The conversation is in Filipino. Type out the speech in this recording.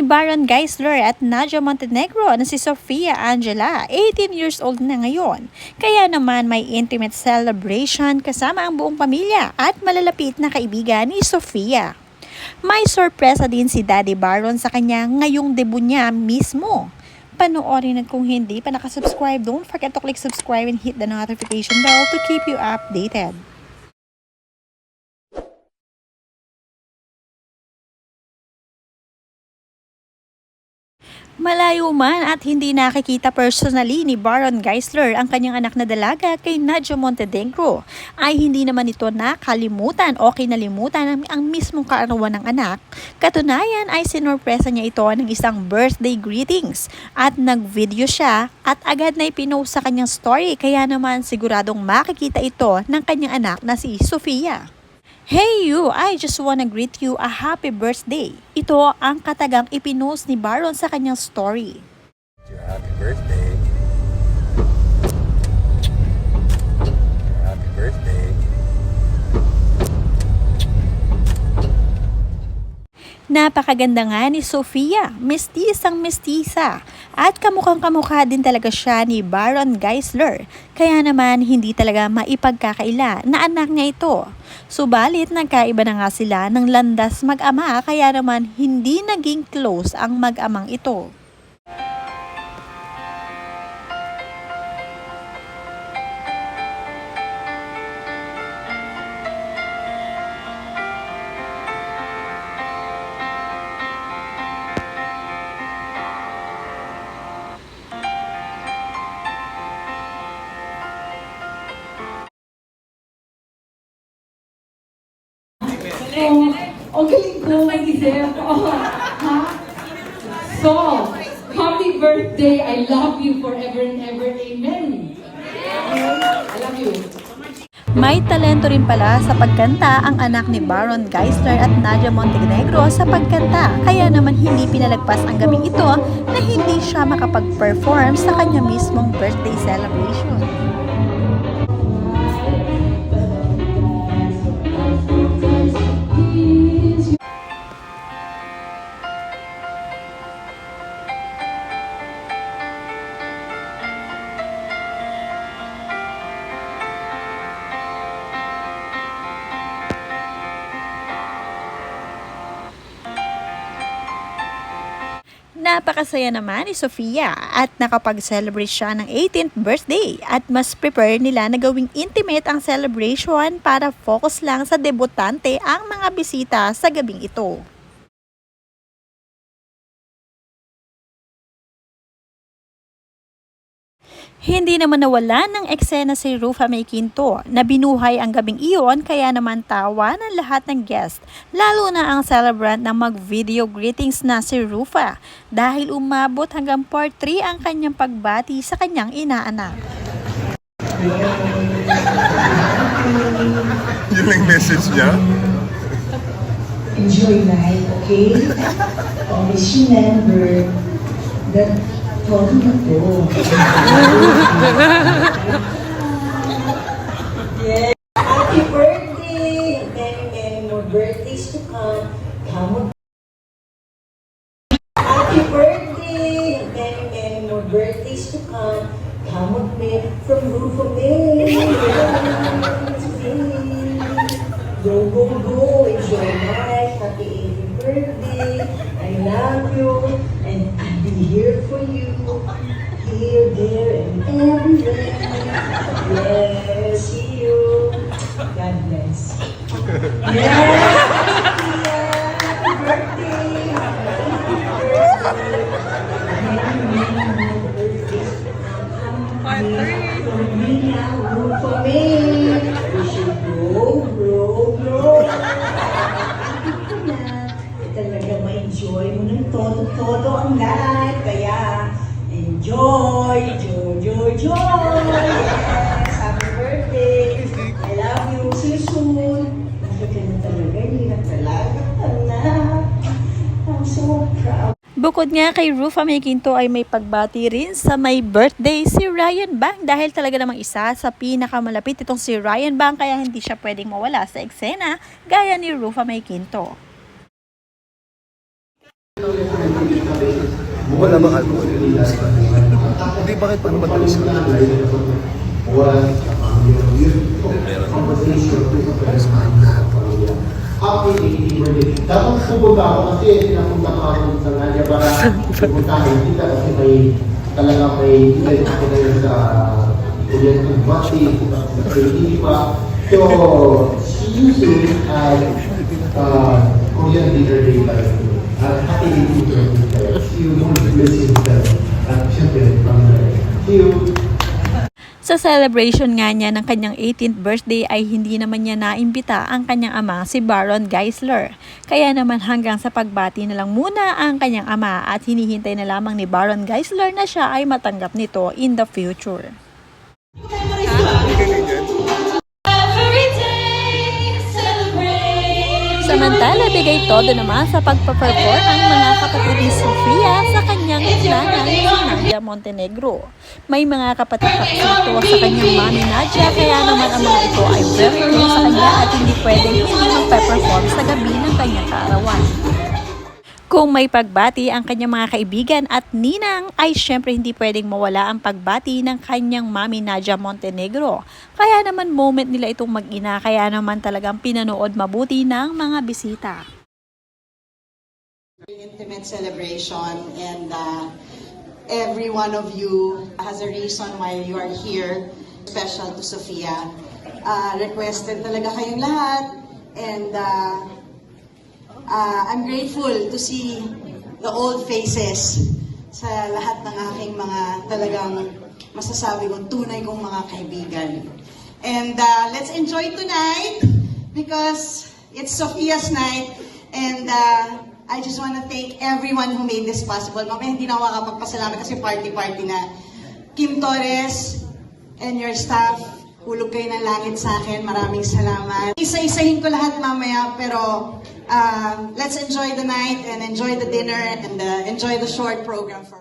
ni Baron Geisler at Nadia Montenegro na si Sofia Angela, 18 years old na ngayon. Kaya naman may intimate celebration kasama ang buong pamilya at malalapit na kaibigan ni Sofia. May sorpresa din si Daddy Baron sa kanya ngayong debut niya mismo. Panoorin at kung hindi pa nakasubscribe, don't forget to click subscribe and hit the notification bell to keep you updated. Malayo man at hindi nakikita personally ni Baron Geisler ang kanyang anak na dalaga kay Nadia Montenegro, ay hindi naman ito nakalimutan o kinalimutan ang mismong kaarawan ng anak. Katunayan ay sinorpresa niya ito ng isang birthday greetings at nag-video siya at agad na ipinost sa kanyang story, kaya naman siguradong makikita ito ng kanyang anak na si Sofia. Hey you, I just wanna greet you a happy birthday. Ito ang katagang ipinost ni Baron sa kanyang story. Happy birthday. Happy birthday. Napakaganda nga ni Sofia, mestisang mestisa at kamukhang kamukha din talaga siya ni Baron Geisler. Kaya naman hindi talaga maipagkakaila na anak niya ito. Subalit nagkaiba na nga sila ng landas mag-ama, kaya naman hindi naging close ang mag-amang ito. Ang galing ko mag-isip. Ha? So, happy birthday. I love you forever and ever. Amen. I love you. May talento rin pala sa pagkanta ang anak ni Baron Geisler at Nadia Montenegro sa pagkanta. Kaya naman hindi pinalagpas ang gabing ito na hindi siya makapag-perform sa kanya mismong birthday celebration. Napakasaya naman ni Sofia at nakapag-celebrate siya ng 18th birthday at mas prepare nila na gawing intimate ang celebration para focus lang sa debutante ang mga bisita sa gabing ito. Hindi naman nawala ng eksena si Rufa May Quinto na binuhay ang gabing iyon, kaya naman tawa ng lahat ng guest, lalo na ang celebrant na mag-video greetings na si Rufa dahil umabot hanggang part 3 ang kanyang pagbati sa kanyang inaanak. Yun lang message niya? Enjoy life, okay? Always remember that todo na to. Yes. Happy birthday! Many more birthdays to come. Come. Happy birthday! Many more birthdays to come. Come with me from Rufa May. Go, go, go. Enjoy life. Happy 18th birthday. I love you. And I'll be here for you. Here, there, and everywhere. Yes, see you. God bless. Yes! Happy birthday! For me now, for me. We should grow, grow, grow. Talaga ma-enjoy mo ng todo ang life. Kaya, enjoy, joy, joy, joy. Yes, happy birthday. I love you. See you soon. Bakit ka na talaga? Hirap talaga. Anak. I'm so proud. Bukod nga kay Rufa May Quinto ay may pagbati rin sa may birthday si Ryan Bang, dahil talaga namang isa sa pinakamalapit itong si Ryan Bang, kaya hindi siya pwedeng mawala sa eksena gaya ni Rufa May Quinto. Wala bang alcohol? Hindi, bakit pa naman talis ka? Dapat pupunta ako kasi pinapunta ko ako sa Nadia para pupuntahin kita kasi may event ako ngayon sa Kulian Kumbati, sa Ipa. So, see you soon at Korean Leader Day tayo. At happy Leader Day tayo. See you more blessings tayo. At syempre, see you. Sa celebration nga niya ng kanyang 18th birthday ay hindi naman niya naimbita ang kanyang ama si Baron Geisler. Kaya naman hanggang sa pagbati na lang muna ang kanyang ama at hinihintay na lamang ni Baron Geisler na siya ay matanggap nito in the future. Samantala, bigay todo naman sa pagpaperform ang mga kapatid ni Sofia sa kanyang nanay si Nadia Montenegro. May mga kapatid paksito sa kanyang mami Nadia, kaya naman ang mga ito ay very close sa kanya at hindi pwedeng hindi magpe-perform sa gabi ng kanyang kaarawan. Kung may pagbati ang kanyang mga kaibigan at ninang, ay syempre hindi pwedeng mawala ang pagbati ng kanyang mami Nadia Montenegro. Kaya naman moment nila itong mag-ina, kaya naman talagang pinanood mabuti ng mga bisita. Intimate celebration, and every one of you has a reason why you are here, special to Sofia. Requested talaga kayong lahat, and I'm grateful to see the old faces sa lahat ng aking mga talagang masasabi kong tunay kong mga kaibigan. And let's enjoy tonight because it's Sofia's night, and I just want to thank everyone who made this possible. Mamaya hindi na ako makapagpasalamat kasi party-party na. Kim Torres and your staff, hulog kayo ng langit sa akin. Maraming salamat. Isa-isahin ko lahat mamaya, pero let's enjoy the night and enjoy the dinner and enjoy the short program for